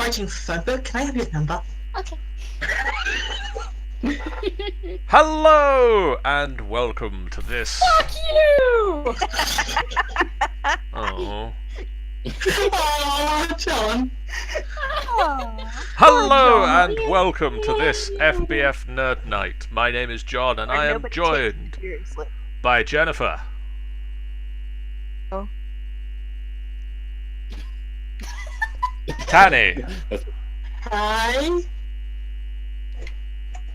writing phone book. Can I have your number? Okay. Hello and welcome to this. Fuck you! Oh. Oh, John. Hello John. and welcome to this FBF Nerd Night. My name is John and I am joined by Jennifer. Oh. Tanny. Hi.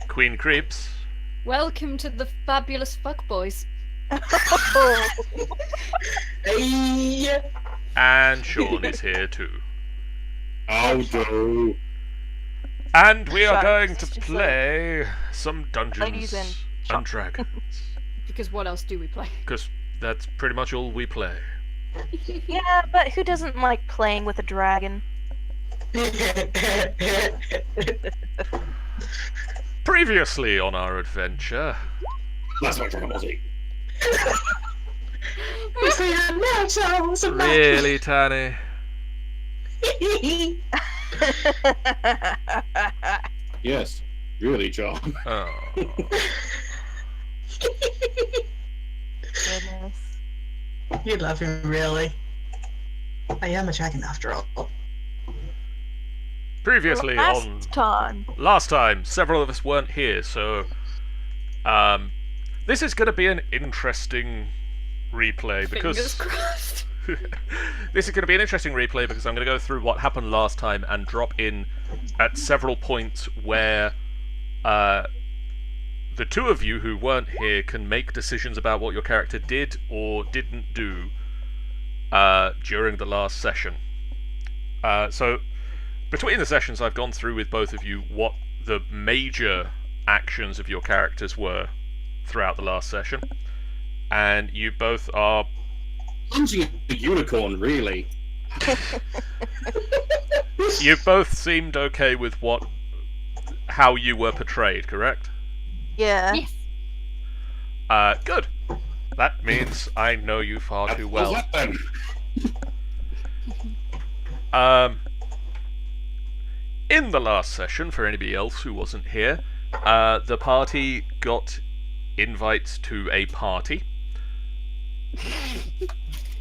Queen Creeps. Welcome to the fabulous fuckboys. Hey. And Sean is here too. Aldo. And we are Shucks, going to just play some Dungeons Ladies and and Dragons. Because what else do we play? Because that's pretty much all we play. Yeah, but who doesn't like playing with a dragon? Previously on our adventure. That's my Dragon Ball Z. Really, Tanny? Yes, really, John. Oh. Goodness. You love him, really. I am a dragon after all. Previously Last time. last time, several of us weren't here, so this is going to be an interesting replay Fingers because crossed. this is going to be an interesting replay because I'm going to go through what happened last time and drop in at several points where the two of you who weren't here can make decisions about what your character did or didn't do during the last session. So between the sessions, I've gone through with both of you what the major actions of your characters were throughout the last session, and you both are... Punching a unicorn, really. You both seemed okay with how you were portrayed, correct? Yeah. Yes. Good. That means I know you far too How's well. that then? In the last session, for anybody else who wasn't here, the party got invites to a party.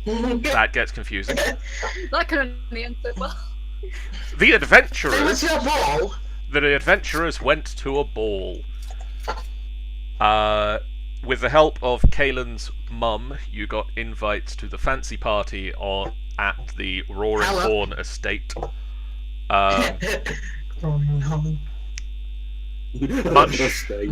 That gets confusing. That can only end so well. The It was adventurers... your ball. The adventurers went to a ball. With the help of Kaylin's mum, you got invites to the fancy party at the Roaring Hello. Horn estate. Much- Mistake.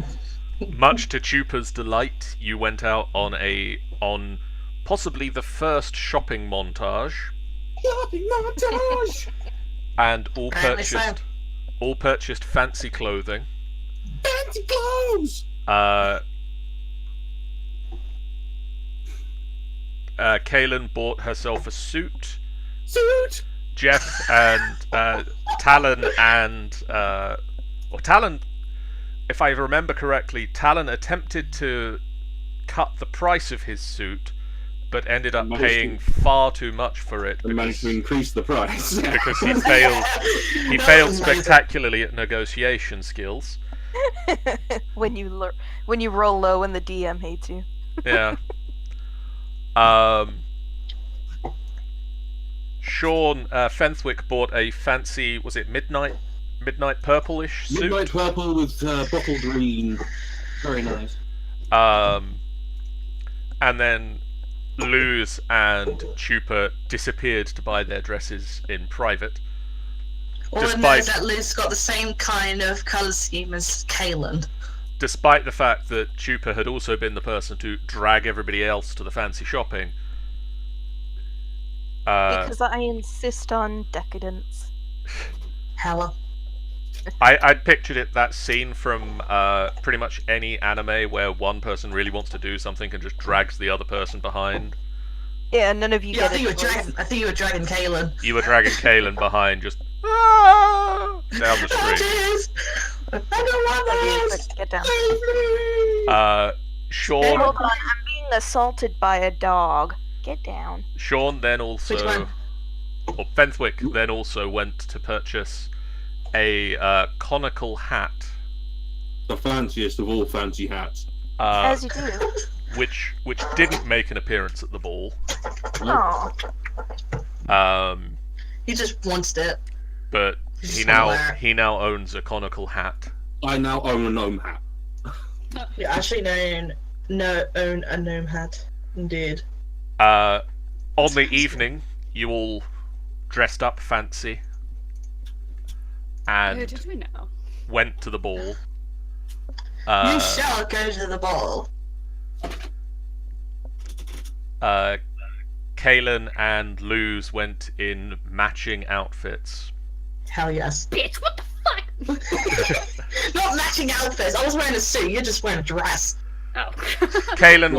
Much to Chupa's delight, you went out on possibly the first shopping montage, Shopping montage! and Apparently so. all purchased fancy clothing. Fancy clothes! Kaylin bought herself a suit. Suit! Jeff and Talon Talon, if I remember correctly, Talon attempted to cut the price of his suit, but ended up Managed paying far too much for it And managed to increase the price. because he failed. He failed spectacularly at negotiation skills. when you roll low and the DM hates you. Yeah. Sean Fenthwick bought a fancy, was it midnight purplish suit? Midnight purple with bottle green. Very nice. And then Luze and Chupa disappeared to buy their dresses in private. All I know Despite- is that Liz got the same kind of colour scheme as Kaylin. Despite the fact that Chupa had also been the person to drag everybody else to the fancy shopping. Because I insist on decadence. Hella. I pictured that scene from pretty much any anime where one person really wants to do something and just drags the other person behind. Yeah, none of you Yeah, I get think it. you were dragging. I think you were dragging Kaylin. You were dragging Kaylin behind, just down the Oh, street. jeez! I don't want this. Get down. Save me! Hey, Sean hold on, I'm being assaulted by a dog. Get down. Sean then Which also one? or Fenthwick then also went to purchase a conical hat, The fanciest of all fancy hats. As you do. which didn't make an appearance at the ball. Oh. He just wants it. But He's he just gonna wear now it. he now owns a conical hat. I now own a gnome hat. You actually own a gnome hat. Indeed. On the evening, you all dressed up fancy Who and did we know? went to the ball. You shall go to the ball. Kaelin and Luze went in matching outfits. Hell yes. Bitch, what the fuck? Not matching outfits. I was wearing a suit. You're just wearing a dress. Oh. Kaelin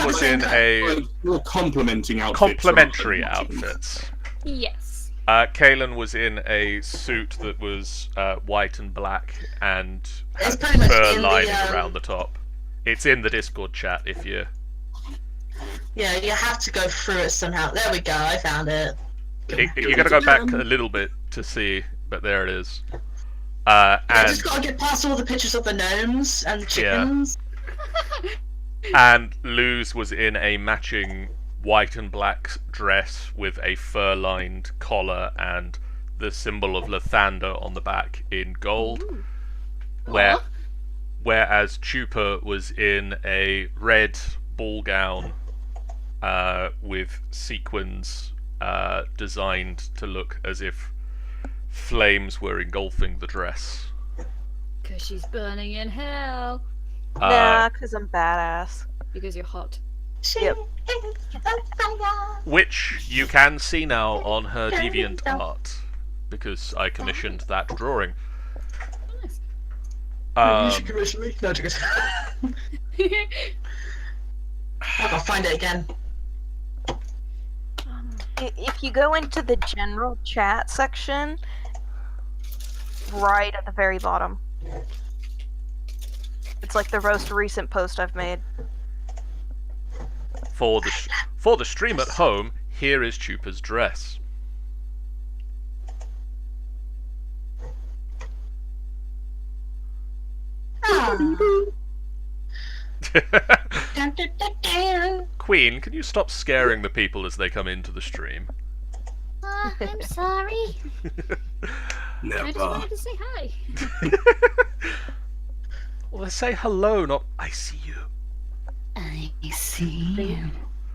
was in a You're complimenting outfits. complimentary outfits. Yes. Kaelin was in a suit that was white and black and It's had pretty much fur in the, lining around the top. It's in the Discord chat if you... Yeah, you have to go through it somehow. There we go. I found it. You gotta go back a little bit to see, but there it is. I And just gotta get past all the pictures of the gnomes and the chickens. and Luz was in a matching white and black dress with a fur-lined collar and the symbol of Lathander on the back in gold. Whereas Chupa was in a red ball gown with sequins designed to look as if flames were engulfing the dress. Because she's burning in hell. Nah, because I'm badass. Because you're hot. Yep. Which you can see now on her DeviantArt, because I commissioned that drawing. Nice. You should commission me. No, just I'll find it again. If you go into the general chat section, right at the very bottom, it's like the most recent post I've made. For the stream at home, here is Chupa's dress. Queen, can you stop scaring the people as they come into the stream? I'm sorry. I just Never. wanted to say hi. Well, they say hello, not I see you. I see you.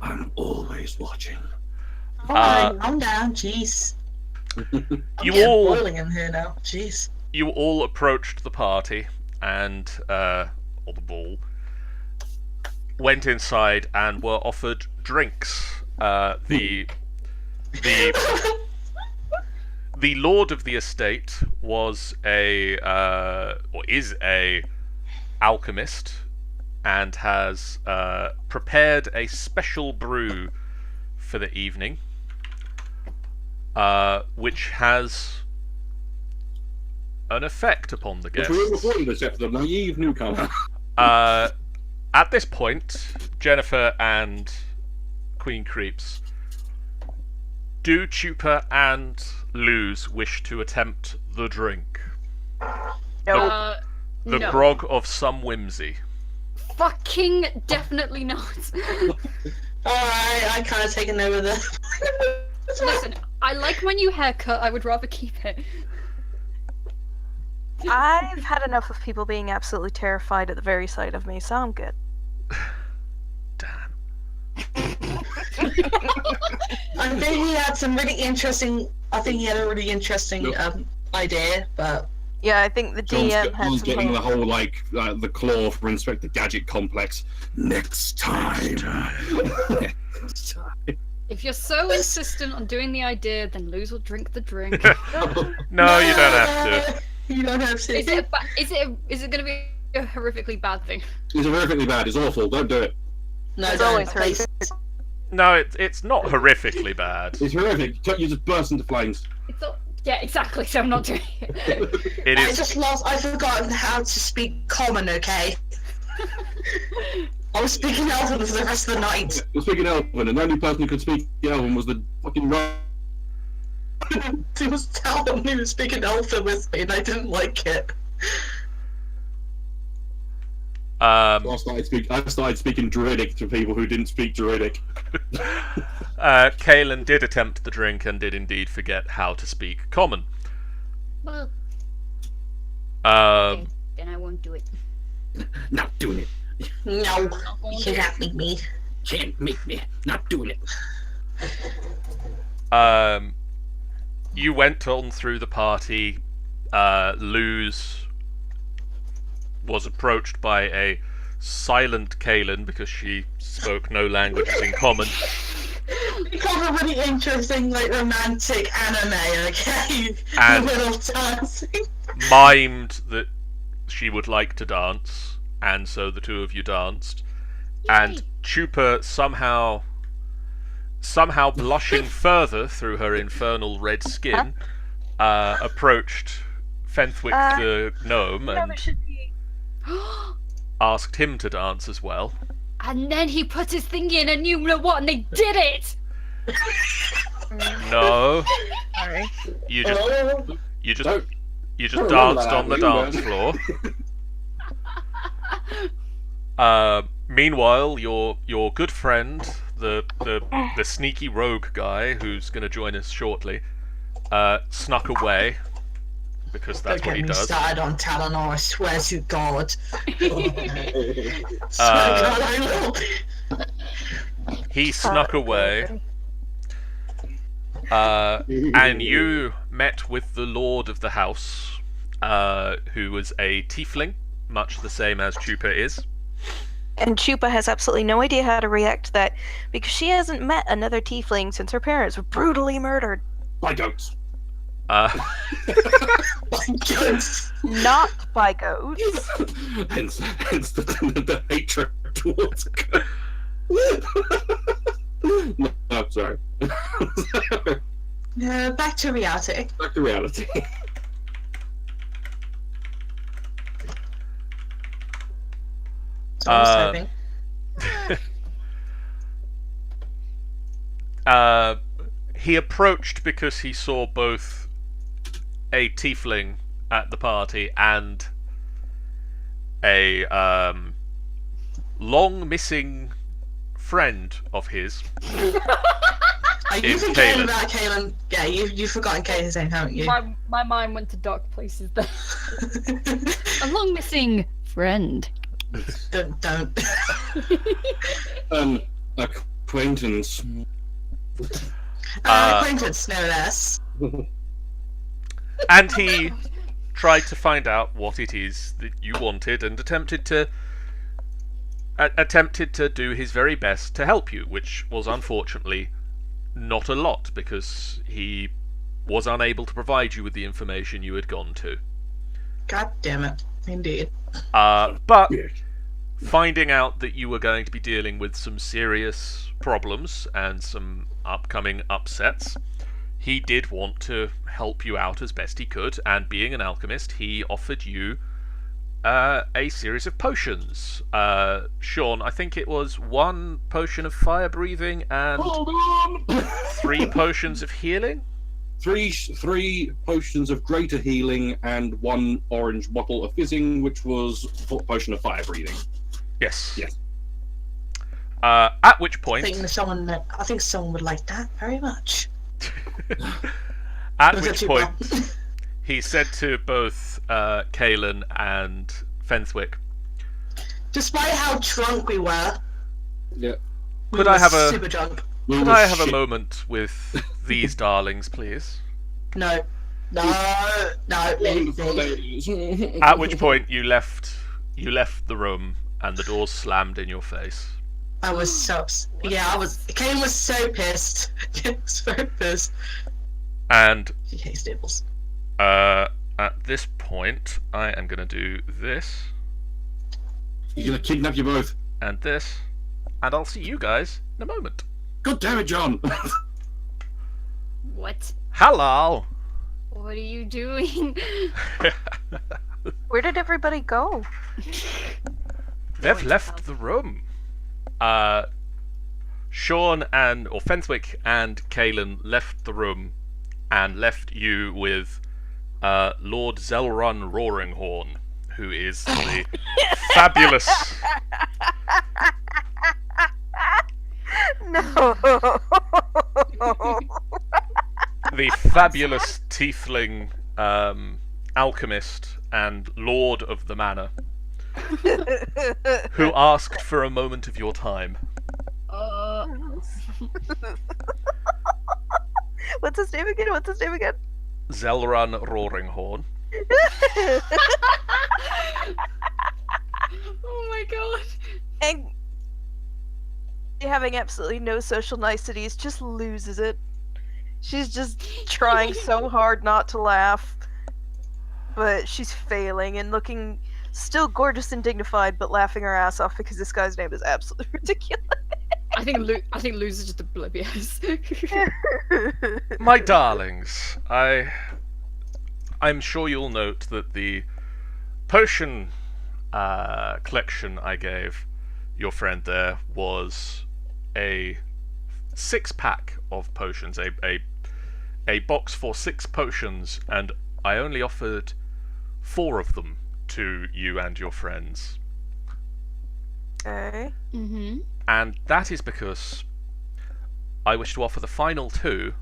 I'm always watching. Alright, calm down, jeez. I'm You getting all- boiling in here now, jeez. You all approached the party and or the ball, went inside and were offered drinks. The lord of the estate was is a alchemist and has prepared a special brew for the evening, which has an effect upon the If we're guests. recording this episode, naive newcomer. At this point, Jennifer and Queen Creeps, do Chupa and Luz wish to attempt the drink? Nope. The No. grog of some whimsy. Fucking definitely not. Alright, I kind of taken over the... Listen, I like my new haircut. I would rather keep it. I've had enough of people being absolutely terrified at the very sight of me, so I'm good. Damn. I think he had some really interesting... I think he had a really interesting Nope. idea, but... Yeah, I think the John's, DM had John's some getting the things. whole, like, the claw for Inspector Gadget complex. Next time. Next time. If you're so insistent on doing the idea, then Luz will drink the drink. No, you don't have to. You don't have to. Is it gonna be a horrifically bad thing? It's horrifically bad. It's awful. Don't do it. No, It's don't, always please. No, it's not horrifically bad. It's horrific. You just burst into flames. It's all, yeah, exactly. So I'm not doing it. It I is. just lost. I forgot how to speak common. Okay. I was speaking Elven for the rest of the night. Speaking Elven, and the only person who could speak Elven was the fucking He was telling me he was speaking Alpha with me, and I didn't like it. I started speaking Druidic to people who didn't speak Druidic. Kaelin did attempt the drink and did indeed forget how to speak Common. Well, Um, okay, then I won't do it. Not doing it. No, you going cannot make me. Can't make me. Not doing it. You went on through the party. Luze was approached by a silent Kaelin because she spoke no languages in common. Because a really interesting, like, romantic anime, okay? And- The little dancing. Mimed that she would like to dance, and so the two of you danced. And Chupa somehow blushing further through her infernal red skin, approached Fenthwick the gnome and asked him to dance as well. And then he put his thing in, and you know what? And they did it. No, Sorry. you just Don't- danced on the dance floor. Meanwhile, your good friend, the sneaky rogue guy who's going to join us shortly, snuck away because that's Don't what get he me does. started on Talonor, I swear to God. Swear to Uh, God, I will. He snuck away, and you met with the lord of the house, who was a tiefling, much the same as Chupa is. And Chupa has absolutely no idea how to react to that because she hasn't met another tiefling since her parents were brutally murdered. By goats. Goats. Not by goats. hence the hatred towards goats. No, I'm sorry. Back to reality. Back to reality. So I was hoping. He approached because he saw both a tiefling at the party and a long missing friend of his. Are you in forgetting Kaelin. about Kaelin? Yeah, you've forgotten Kaelin's name, haven't you? My mind went to dark places there. A long missing friend. Don't. Acquaintance. Acquaintance, no less. And he tried to find out what it is that you wanted and attempted to do his very best to help you, which was unfortunately not a lot because he was unable to provide you with the information you had gone to. God damn it. Indeed. But finding out that you were going to be dealing with some serious problems and some upcoming upsets, he did want to help you out as best he could, and being an alchemist, he offered you a series of potions. Sean, I think it was 1 potion of fire breathing and Hold on! 3 potions of healing? Three potions of greater healing and 1 orange bottle of fizzing, which was a potion of fire breathing. Yes. Yes. At which I point, think someone would like that very much. at Was it which too point, well? he said to both Kaelin and Fenthwick, Despite how drunk we were, Yeah. we Could were I have a- super drunk. could I have a moment with these darlings, please? No, leave. At which point you left the room and the doors slammed in your face. I was so Kaelin was so pissed. So pissed. And She hates dimples. at this point, I am going to do this He's gonna kidnap you both. and this, and I'll see you guys in a moment. God damn it, John! What? Hello. What are you doing? Where did everybody go? They've left the room. Sean or Fenthwick and Kaelin left the room, and left you with Lord Zelrun Roaringhorn, who is the fabulous... No. the fabulous tiefling alchemist and lord of the manor, who asked for a moment of your time. What's his name again? Zelrun Roaringhorn. Oh my god. And having absolutely no social niceties, just loses it. She's just trying so hard not to laugh, but she's failing and looking still gorgeous and dignified, but laughing her ass off because this guy's name is absolutely ridiculous. I think Luz is just oblivious. My darlings, I'm sure you'll note that the potion collection I gave your friend there was a 6-pack of potions, a box for 6 potions, and I only offered 4 of them to you and your friends. Okay. Mm-hmm. And that is because I wish to offer the final 2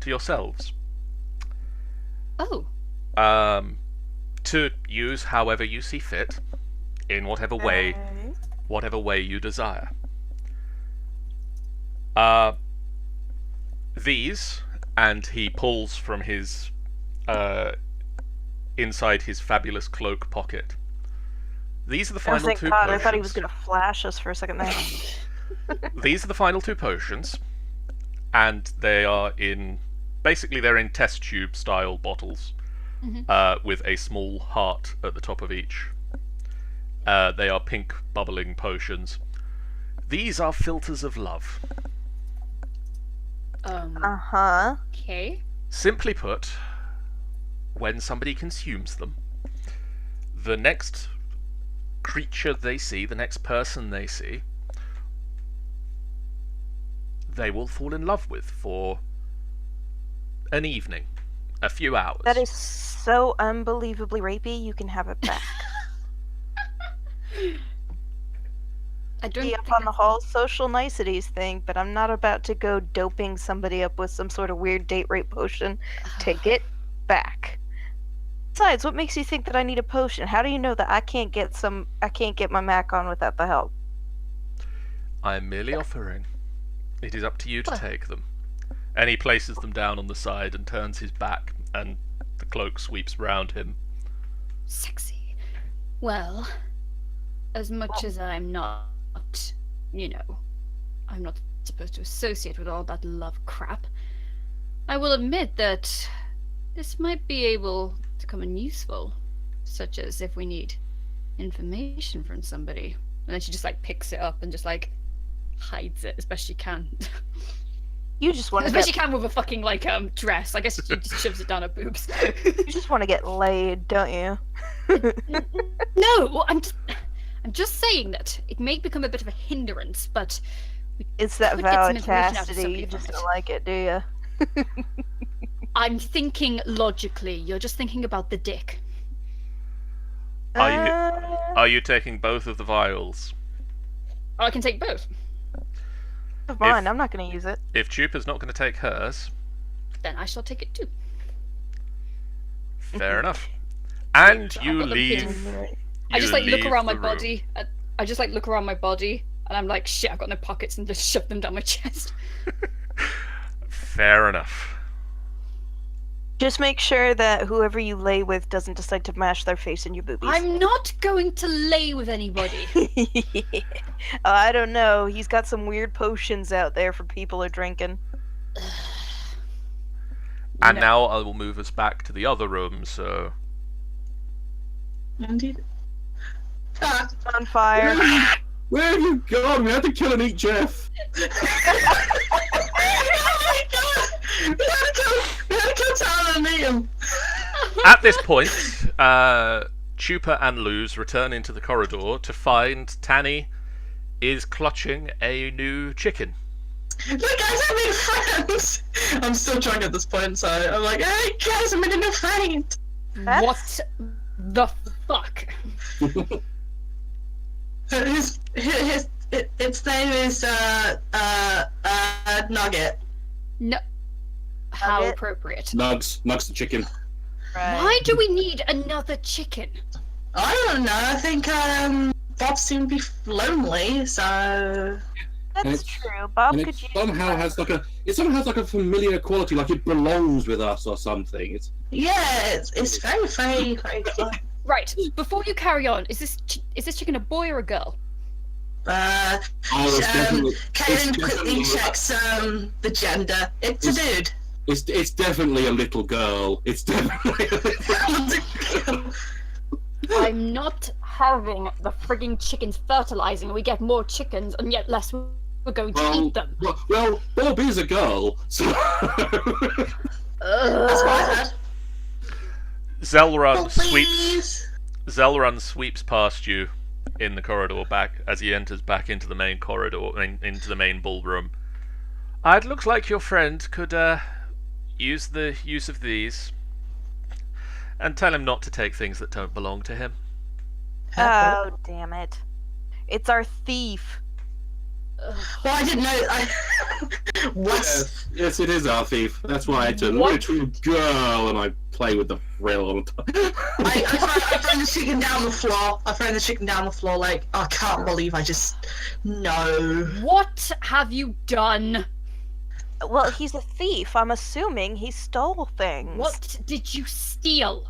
to yourselves. Oh. To use however you see fit, in whatever way you desire. These, and he pulls from his inside his fabulous cloak pocket. These are the final 2 thank God, potions. I thought he was gonna flash us for a second there. These are the final 2 potions, and they are in... Basically, they're in test tube style bottles, with a small heart at the top of each. They are pink bubbling potions. These are filters of love. Uh-huh. Okay. Simply put, when somebody consumes them, the next creature they see, the next person they see, they will fall in love with for an evening, a few hours. That is so unbelievably rapey, you can have it back. I don't Be up think on the whole social niceties thing, but I'm not about to go doping somebody up with some sort of weird date rape potion. Take it back. Besides, what makes you think that I need a potion? How do you know that I can't get my Mac on without the help? I am merely offering. It is up to you to take them. And he places them down on the side and turns his back, and the cloak sweeps round him. Sexy. Well, as much as I'm not, I'm not supposed to associate with all that love crap, I will admit that this might be able to come in useful, such as if we need information from somebody. And then she just picks it up and just hides it as best she can. You just want to as best she can with a fucking dress. I guess she just shoves it down her boobs. You just want to get laid, don't you? No, I'm just saying that it may become a bit of a hindrance, but It's that could get vow some of information out of chastity. somebody You from just it. don't like it, do you? I'm thinking logically. You're just thinking about the dick. Are you taking both of the vials? Oh, I can take both. Of mine, I'm not going to use it. If Chupa's not going to take hers, Then I shall take it too. fair enough. And So I've you got them leave. hidden. You I just look leave around my the room. body. I just look around my body, and I'm like, shit, I've got no pockets, and just shove them down my chest. Fair enough. Just make sure that whoever you lay with doesn't decide to mash their face in your boobies. I'm not going to lay with anybody. I don't know. He's got some weird potions out there for people who are drinking. And No. now I will move us back to the other room, so... Indeed. Ah, On fire. Where have you gone? We had to kill and eat Jeff. oh my god! We had to kill Tyler and Liam. At this point, Chupa and Luze return into the corridor to find Tanny is clutching a new chicken. Look, guys, I made friends. I'm still drunk at this point, so I'm like, hey guys, I'm in a faint. What the fuck? Its name is Nugget. No. How Nugget? appropriate. Nugs the chicken. Right. Why do we need another chicken? I don't know. I think Bob seemed to be lonely, so That's it's- true. Bob And could it use somehow that. has like a familiar quality, like it belongs with us or something. It's yeah, it's very, very, very close. Right. Before you carry on, is this chicken a boy or a girl? oh, it's definitely Kaden quickly definitely- checks the gender. It's a dude. it's definitely a little girl. It's definitely a little girl. I'm not having the frigging chickens fertilizing and we get more chickens and yet less we're going to eat them. Well, Bob is a girl, so That's what I heard. Zelrun Oh, please. sweeps past you in the corridor back as he enters back into the main corridor, into the main ballroom. It looks like your friend could use the use of these, and tell him not to take things that don't belong to him. Oh, damn it. It's our thief. Well, I didn't know. What? yes, it is our thief. That's why it's a What? little girl, and I play with the frill all the time. I throw the chicken down the floor. I throw the chicken down the floor like, I can't believe I just... No. What have you done? Well, he's a thief. I'm assuming he stole things. What did you steal?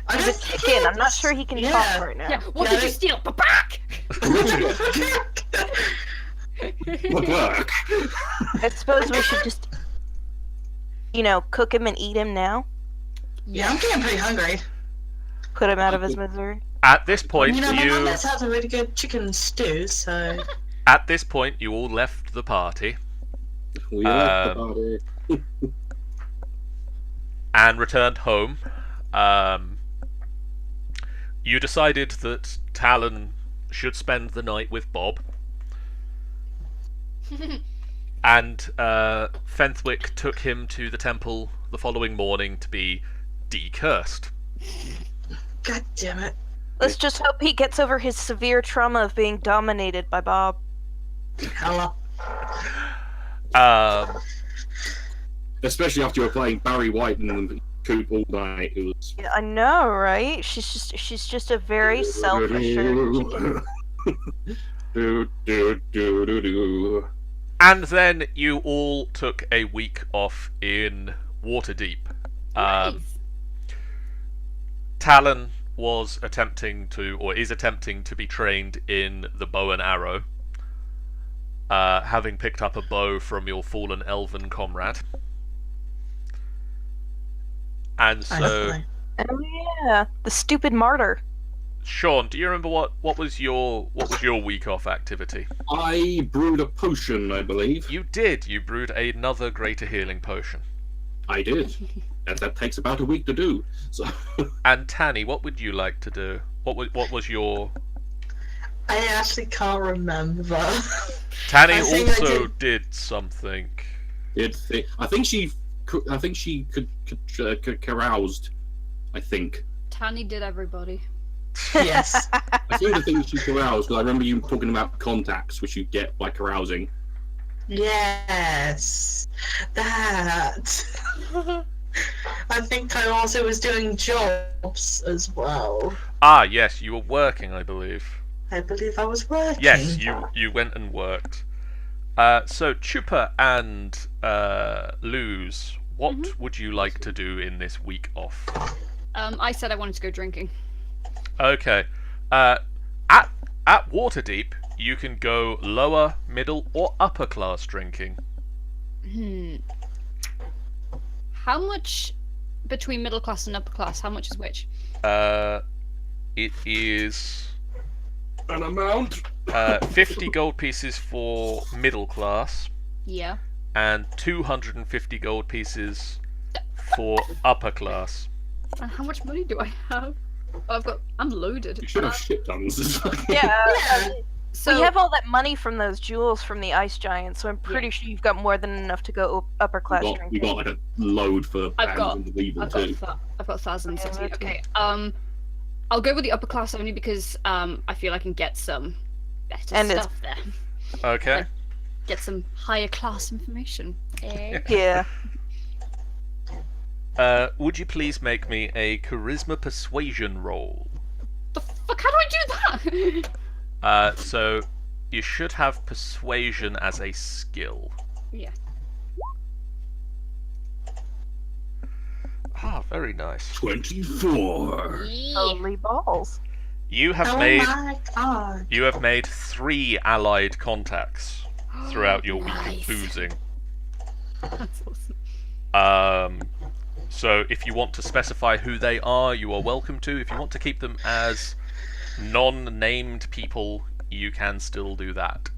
I He's don't a chicken. I'm not sure he can talk right now. Yeah, what Yeah, did you steal? Back! Good work. I suppose we should just, cook him and eat him now. Yeah, I'm getting pretty hungry. Put him out of his misery. At this point, You know, my mum you lets have a really good chicken stew, so... you all left the party We left the party. and returned home. You decided that Talon should spend the night with Bob, and Fenthwick took him to the temple the following morning to be decursed. God damn it. Let's just hope he gets over his severe trauma of being dominated by Bob. Hello. Especially after you were playing Barry White in the coop all night. It was. Yeah, I know, right? She's just a very selfish chicken. Do. And then you all took a week off in Waterdeep. Nice. Talon was attempting to, or is attempting to be trained in the bow and arrow, having picked up a bow from your fallen elven comrade. And so, Excellent. Oh yeah, the stupid martyr. Sean, do you remember what was your week off activity? I brewed a potion, I believe. You did. You brewed another greater healing potion. I did. That takes about a week to do. So And Tanny, what would you like to do? What was your... I actually can't remember. Tanny I think I also did something. I think she could caroused. I think. Tanny did everybody. Yes. I think the thing she caroused because I remember you talking about contacts, which you get by carousing. Yes. That. I think I also was doing jobs as well. Ah, yes, you were working, I believe. I believe I was working. Yes, you went and worked. So Chupa and Luze, what would you like to do in this week off? I said I wanted to go drinking. Okay. At Waterdeep, you can go lower, middle, or upper class drinking. How much between middle class and upper class? How much is which? It is An amount. 50 gold pieces for middle class Yeah. and 250 gold pieces for upper class. And how much money do I have? I'm loaded. You should have shit tons. Yeah. Yeah. So we have all that money from those jewels from the ice giant, so I'm pretty sure you've got more than enough to go upper class We drinking. got like a load for I've got- Pans and Weevil I've got too. I've got 1,060. Yeah, Okay. I'll go with the upper class only because I feel I can get some better And it's- stuff there. Okay. Get some higher class information. Yeah. Would you please make me a charisma persuasion roll? The fuck? How do I do that? So you should have persuasion as a skill. Yeah. Ah, very nice. 24. Holy balls. You have Oh made my god. 3 allied contacts throughout your week Nice. of boozing. That's awesome. So if you want to specify who they are, you are welcome to. If you want to keep them as non-named people, you can still do that.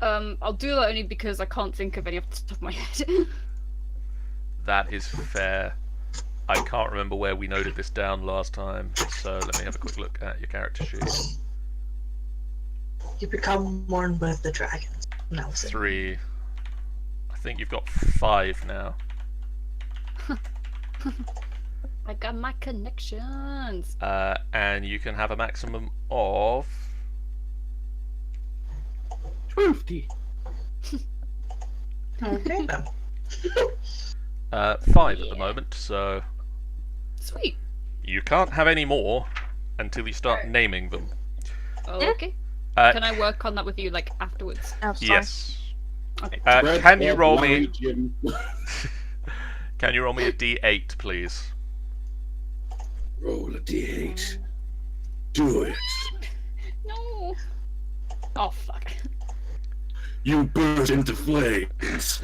I'll do that only because I can't think of any off the top of my head. That is fair. I can't remember where we noted this down last time, so let me have a quick look at your character sheet. You become one with the dragons. No, 3. I think you've got 5 now. I got my connections. And you can have a maximum of 50. Okay then. 5 at the moment, so Sweet. you can't have any more until you start naming them. Okay. Uh, Can I work on that with you, like, afterwards? Yes. Okay. Red, Can you white, roll me? white, Jim. Can you roll me a D8, please? Roll a d8. Do it. No. Oh, fuck. You burst into flames.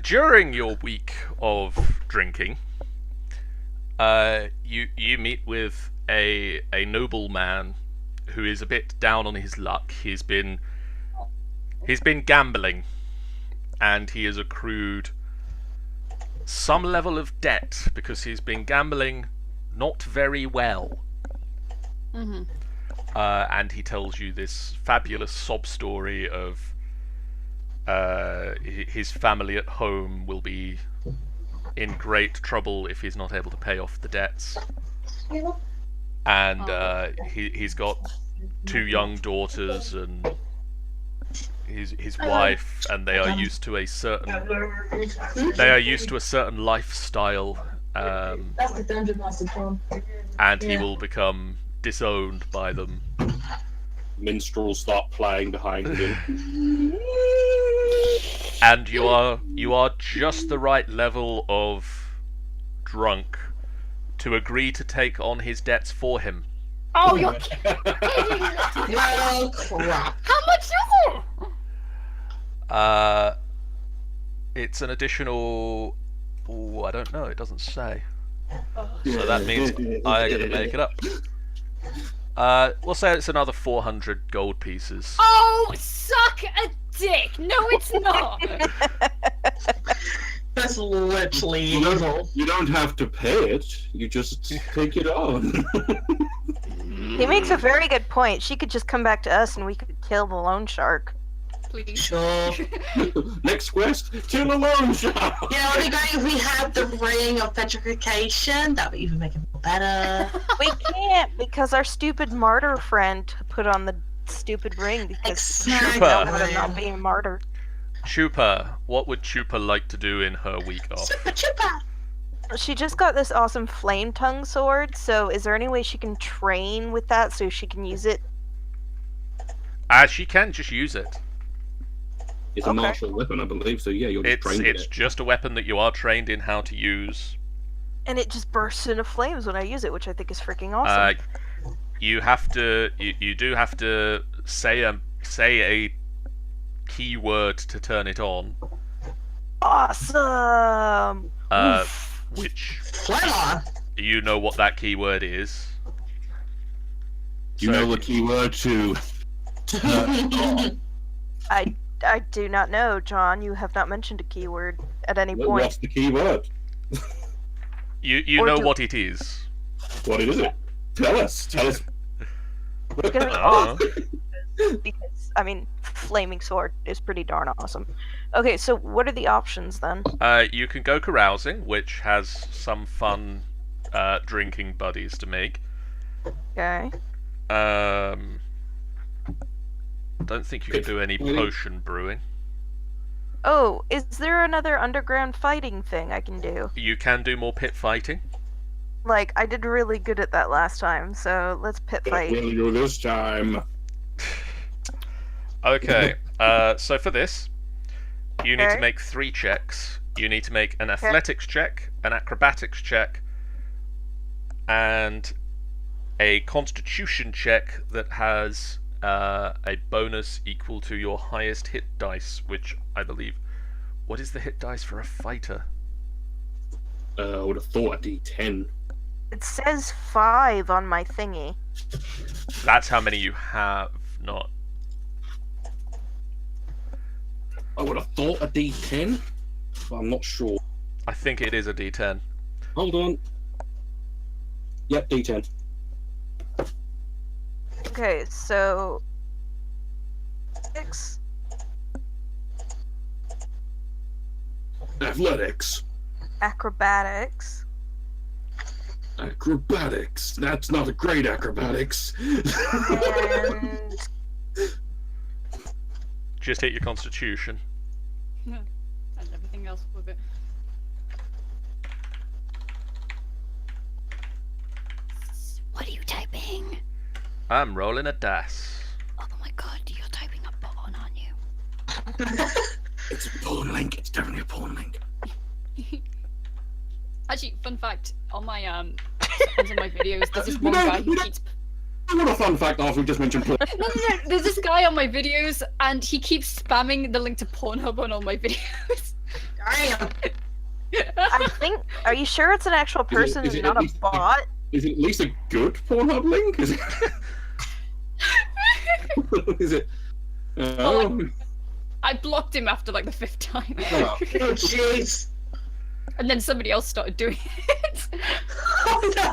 During your week of drinking, you meet with a noble man who is a bit down on his luck. He's been gambling, and he has accrued some level of debt because he's been gambling not very well. Mm-hmm. And he tells you this fabulous sob story of his family at home will be in great trouble if he's not able to pay off the debts. And he's got 2 young daughters and his wife, and they are used to a certain lifestyle, That's the dungeon master, John. and he will become disowned by them. Minstrels start playing behind him. And you are just the right level of drunk to agree to take on his debts for him. Oh, you're Well, crap. How much is it? It's an additional. Ooh, I don't know. It doesn't say. So that means I get to make it up. We'll say it's another 400 gold pieces. Oh, suck a dick. No, it's not. That's literally evil. You don't have to pay it. You just take it on. He makes a very good point. She could just come back to us and we could kill the loan shark. Please. Sure. Next quest, kill a loan shark. You know, it'd be great if we had the ring of petrification. That would even make it better. We can't because our stupid martyr friend put on the stupid ring because she Exactly. don't want him not being martyred. Chupa, what would Chupa like to do in her week off? Chupa chupa. She just got this awesome flame tongue sword, so is there any way she can train with that so she can use it? She can just use it. It's a Okay. martial weapon, I believe. So yeah, you're just trained in It's it. just a weapon that you are trained in how to use. And it just bursts into flames when I use it, which I think is freaking awesome. You have to. You do have to say a keyword to turn it on. Awesome! Oof. Which Flammer. you know what that keyword is. You So- know the keyword to. I do not know, John. You have not mentioned a keyword at any point. What's the keyword? You Or know do- what it is. What is it? Tell us. It's gonna be Oh. awesome because I mean, flaming sword is pretty darn awesome. Okay, so what are the options then? You can go carousing, which has some fun drinking buddies to make. Okay. Don't think you can do any potion brewing. Oh, is there another underground fighting thing I can do? You can do more pit fighting. Like, I did really good at that last time, so let's pit What fight. will you this time? Okay, so for this, you need to Okay. make 3 checks. You need to make an athletics check, an acrobatics check, and a constitution check that has a bonus equal to your highest hit dice, which I believe... What is the hit dice for a fighter? I would have thought a D10. It says 5 on my thingy. That's how many you have, not... I would have thought a D10, but I'm not sure. I think it is a d10. Hold on. Yep, D10. Okay, so 6, Athletics. acrobatics, Acrobatics. That's not a great acrobatics. and Just hit your constitution. And everything else with it. What are you typing? I'm rolling a dice. Oh my god, you're typing a button, aren't you? It's a porn link. It's definitely a porn link. Actually, fun fact, on my on my videos, there's this one guy who keeps What a fun fact after we just mentioned porn. no, there's this guy on my videos and he keeps spamming the link to Pornhub on all my videos. Damn. I think. Are you sure it's an actual person is and it not at a least- bot? Is it at least a good Pornhub link? Is it? Is it? Well, I blocked him after like the 5th time. Oh. Oh jeez. And then somebody else started doing it. Oh no.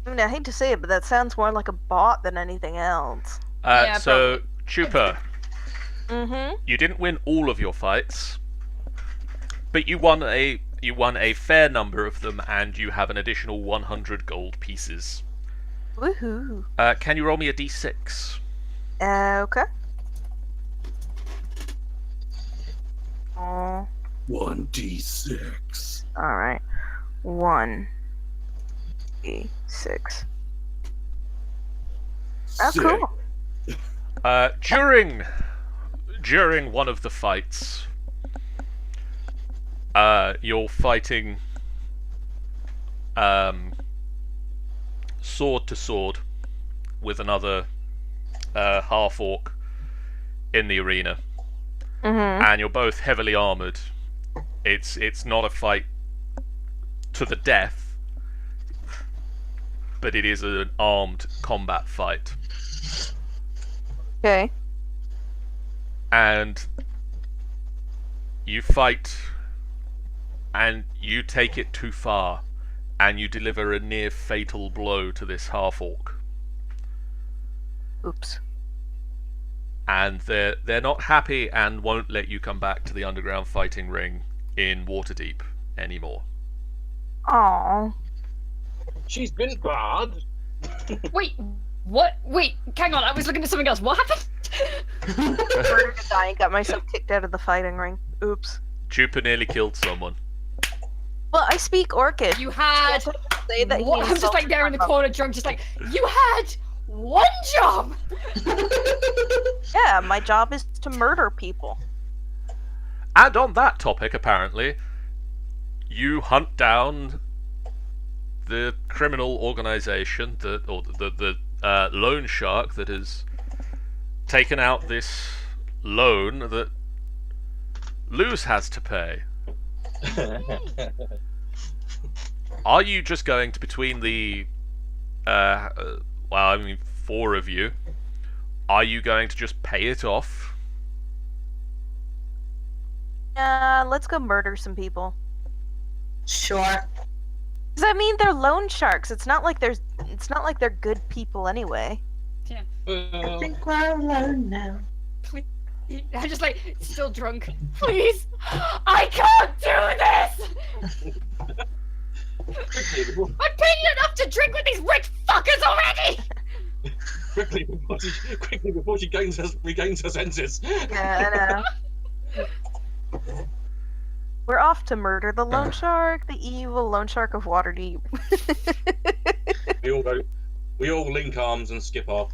I mean, I hate to say it, but that sounds more like a bot than anything else. Yeah, So, Chupa, Mm-hmm. you didn't win all of your fights, but you won a fair number of them, and you have an additional 100 gold pieces. Woohoo. Can you roll me a d6? Okay. Oh, 1d6. all right. 1d6. Oh, Sick. cool. During one of the fights, you're fighting sword to sword with another half-orc in the arena, Mm-hmm. and you're both heavily armored. It's not a fight to the death, but it is an armed combat fight. Okay. And you fight, and you take it too far, and you deliver a near fatal blow to this half-orc. Oops. And they're not happy and won't let you come back to the underground fighting ring in Waterdeep anymore. Aww. She's been bad. Wait, what? Wait, hang on, I was looking at something else. What happened? Murdered a guy and got myself kicked out of the fighting ring. Oops. Chupa nearly killed someone. Well, I speak Orcish. You had. Can't I say that he What? I'm just like insulted there in the my corner drunk, just like, you had one job! Yeah, my job is to murder people. And on that topic, apparently, you hunt down the criminal organization the loan shark that has taken out this loan that Luze has to pay. Are you just going to, between the well, I mean 4 of you, are you going to just pay it off? Let's go murder some people. Sure. Does that mean they're loan sharks? It's not like they're good people anyway. I think we're alone now. I'm just like, still drunk. Please! I can't do this! I'm paying enough to drink with these rich fuckers already! quickly before she regains her senses. Yeah, I know. We're off to murder the loan shark, the evil loan shark of Waterdeep. We all link arms and skip off.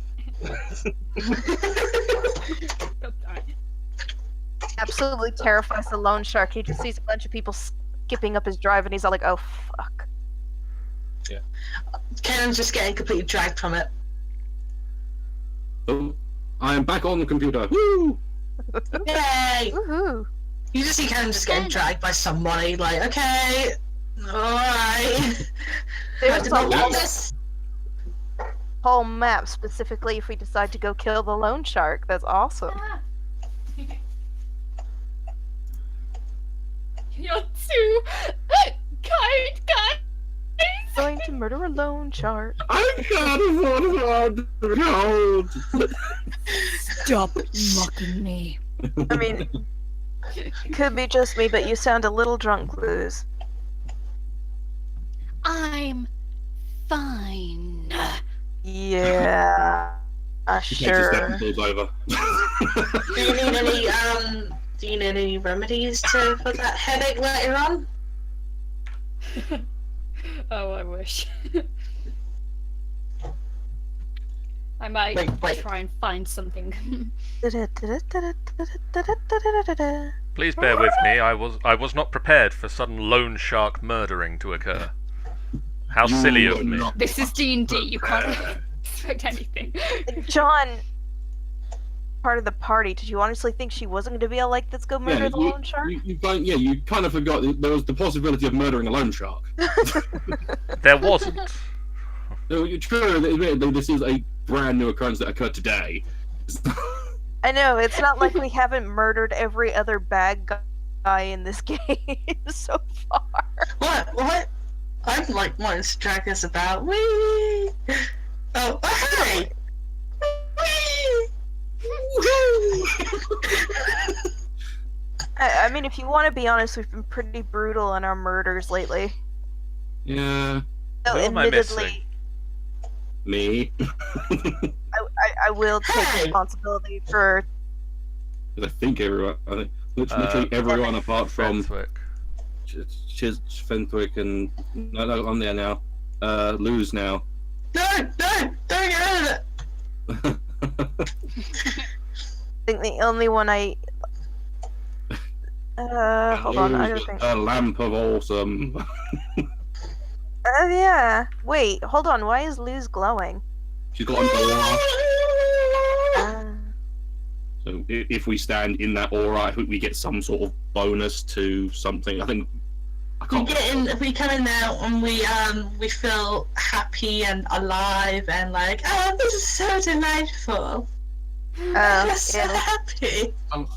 Absolutely terrifies the loan shark. He just sees a bunch of people skipping up his drive, and he's all like, "Oh fuck!" Kenan's just getting completely dragged from it. Oh, I am back on the computer. Woo! Yay! Woohoo! You just see Kenan just getting dragged by somebody, like, okay, alright. I did not want this. Whole map specifically if we decide to go kill the loan shark. That's awesome. You're too kind, guys! Going to murder a loan shark. I can't afford no. Stop mocking me. I mean, it could be just me, but you sound a little drunk, Luze. I'm fine. Yeah. Sure. Takes over. Do you need any remedies for that headache later on? Oh, I wish. I might Wait. try and find something. Please bear with me. I was not prepared for sudden loan shark murdering to occur. How silly of me. This is D&D. You can't expect anything. John, part of the party, did you honestly think she wasn't going to be all like, let's go murder the loan shark? You kind of forgot that there was the possibility of murdering a loan shark. There wasn't. No, you're true. This is a brand new occurrence that occurred today. I know, it's not like we haven't murdered every other bad guy in this game so far. What? I'm like wanting to drag this about. Whee! Oh, hey! I mean, if you want to be honest, we've been pretty brutal in our murders lately. Yeah. So, Who am I admittedly, missing? Me. I will take Hey! responsibility for. I think literally everyone apart from Fenthwick. Fenthwick and no, I'm there now. Lose now. No, don't get rid of it. I think the only one I. Hold on, I don't think. A lamp of awesome. Yeah. Wait, hold on. Why is Luz glowing? She's got an aura. Uh, So if we stand in that aura, I think we get some sort of bonus to something. I can't. We come in there and we feel happy and alive and like, oh, this is so delightful. I'm so yeah. happy. What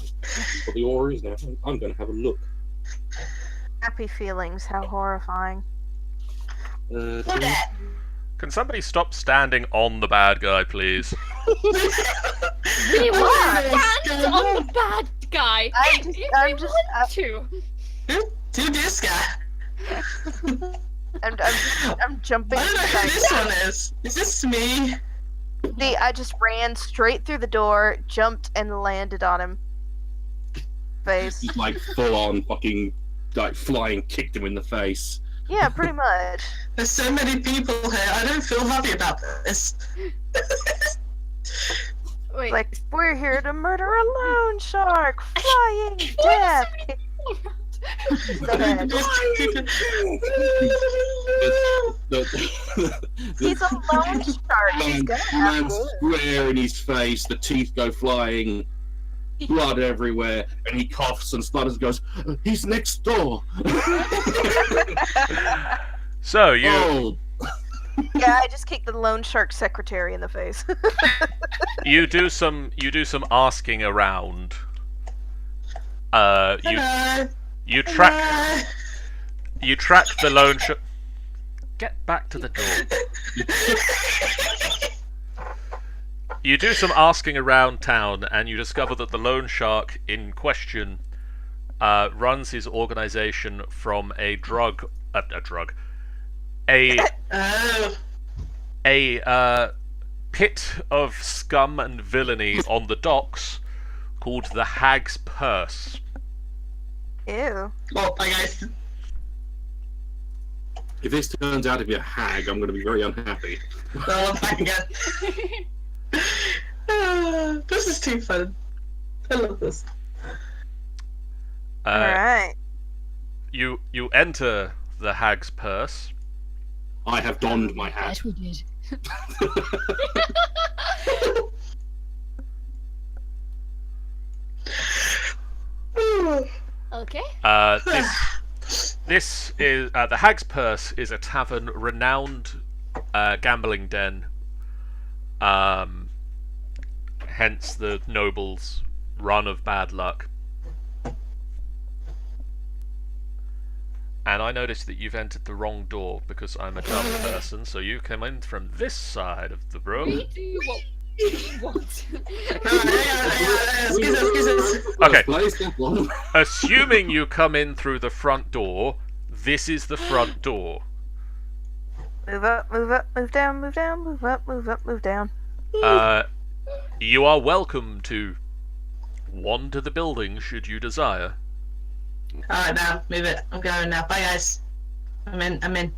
the aura is now. I'm going to have a look. Happy feelings. How horrifying. Look at Can somebody stop standing on the bad guy, please? We will stand on the bad guy if we want to. do this guy. I'm jumping. I don't know who this one is. Is this me? I just ran straight through the door, jumped, and landed on him. Face. Just like full on fucking like flying kicked him in the face. Yeah, pretty much. There's so many people here. I don't feel happy about this. Wait, Like, we're here to murder a loan shark, flying death. He's a loan shark. He's gonna have man's to. square in his face, the teeth go flying, blood everywhere, and he coughs and splutters and goes, he's next door. So you Oh, Yeah, I just kicked the loan shark secretary in the face. you do some asking around. Hello. You track the loan shark. get back to the door. You do some asking around town, and you discover that the loan shark in question runs his organization from a pit of scum and villainy on the docks called the Hag's Purse. Ew. Well, bye guys. If this turns out to be a hag, I'm going to be very unhappy. Well, I'm back again. This is too fun. I love this. Alright. You enter the Hag's Purse. I have donned my hat. Yes, we did. Okay. This is the Hag's Purse is a tavern renowned gambling den. Hence the noble's run of bad luck. And I noticed that you've entered the wrong door because I'm a dumb person, so you come in from this side of the room. We do what? Excuse us. Okay. Place that one. Assuming you come in through the front door, this is the front door. Move up, move up, move down, move down, move up, move up, move down. You are welcome to wander the building should you desire. Alright, now, move it. I'm going now. Bye, guys. I'm in.